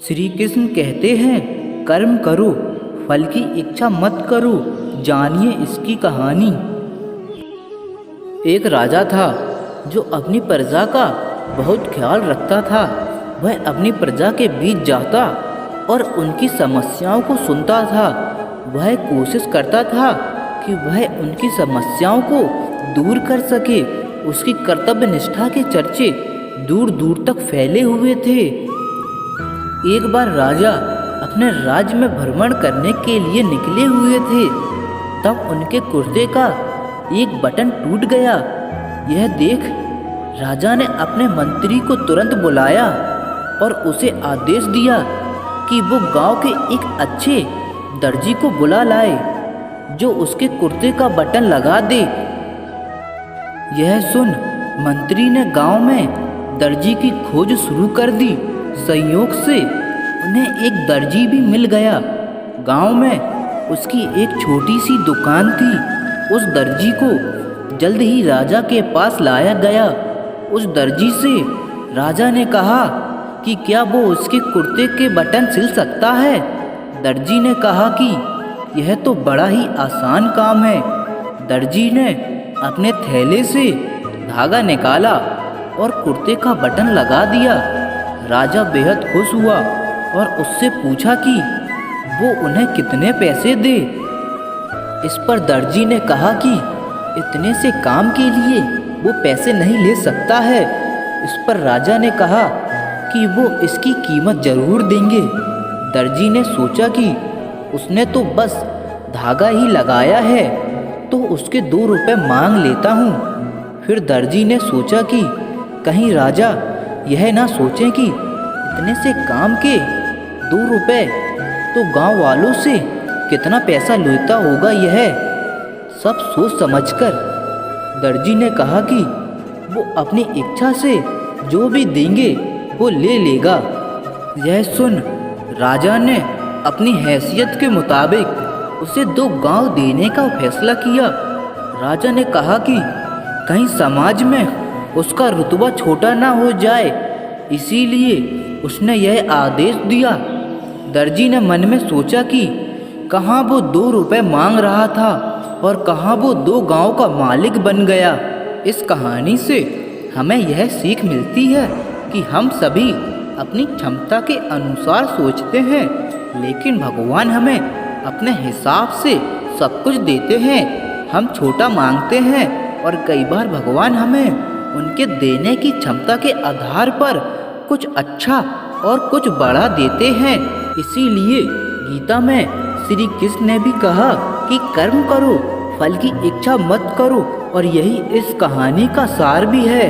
श्री कृष्ण कहते हैं, कर्म करो, फल की इच्छा मत करो। जानिए इसकी कहानी। एक राजा था जो अपनी प्रजा का बहुत ख्याल रखता था। वह अपनी प्रजा के बीच जाता और उनकी समस्याओं को सुनता था। वह कोशिश करता था कि वह उनकी समस्याओं को दूर कर सके। उसकी कर्तव्य निष्ठा के चर्चे दूर दूर तक फैले हुए थे। एक बार राजा अपने राज्य में भ्रमण करने के लिए निकले हुए थे। तब उनके कुर्ते का एक बटन टूट गया। यह देख राजा ने अपने मंत्री को तुरंत बुलाया और उसे आदेश दिया कि वो गांव के एक अच्छे दर्जी को बुला लाए जो उसके कुर्ते का बटन लगा दे। यह सुन मंत्री ने गांव में दर्जी की खोज शुरू कर दी। संयोग से उन्हें एक दर्जी भी मिल गया। गांव में उसकी एक छोटी सी दुकान थी। उस दर्जी को जल्द ही राजा के पास लाया गया। उस दर्जी से राजा ने कहा कि क्या वो उसके कुर्ते के बटन सिल सकता है। दर्जी ने कहा कि यह तो बड़ा ही आसान काम है। दर्जी ने अपने थैले से धागा निकाला और कुर्ते का बटन लगा दिया। राजा बेहद खुश हुआ और उससे पूछा कि वो उन्हें कितने पैसे दे। इस पर दर्जी ने कहा कि इतने से काम के लिए वो पैसे नहीं ले सकता है। इस पर राजा ने कहा कि वो इसकी कीमत जरूर देंगे। दर्जी ने सोचा कि उसने तो बस धागा ही लगाया है, तो उसके 2 रुपए मांग लेता हूँ। फिर दर्जी ने सोचा कि कहीं राजा यह ना सोचें कि इतने से काम के 2 रुपए तो गांव वालों से कितना पैसा लेता होगा। यह सब सोच समझकर दर्जी ने कहा कि वो अपनी इच्छा से जो भी देंगे वो ले लेगा। यह सुन राजा ने अपनी हैसियत के मुताबिक उसे 2 गांव देने का फैसला किया। राजा ने कहा कि कहीं समाज में उसका रुतबा छोटा ना हो जाए, इसीलिए उसने यह आदेश दिया। दर्जी ने मन में सोचा कि कहाँ वो 2 रुपए मांग रहा था और कहाँ वो 2 गांव का मालिक बन गया। इस कहानी से हमें यह सीख मिलती है कि हम सभी अपनी क्षमता के अनुसार सोचते हैं, लेकिन भगवान हमें अपने हिसाब से सब कुछ देते हैं। हम छोटा मांगते हैं और कई बार भगवान हमें उनके देने की क्षमता के आधार पर कुछ अच्छा और कुछ बड़ा देते हैं। इसीलिए गीता में श्री कृष्ण ने भी कहा कि कर्म करो, फल की इच्छा मत करो, और यही इस कहानी का सार भी है।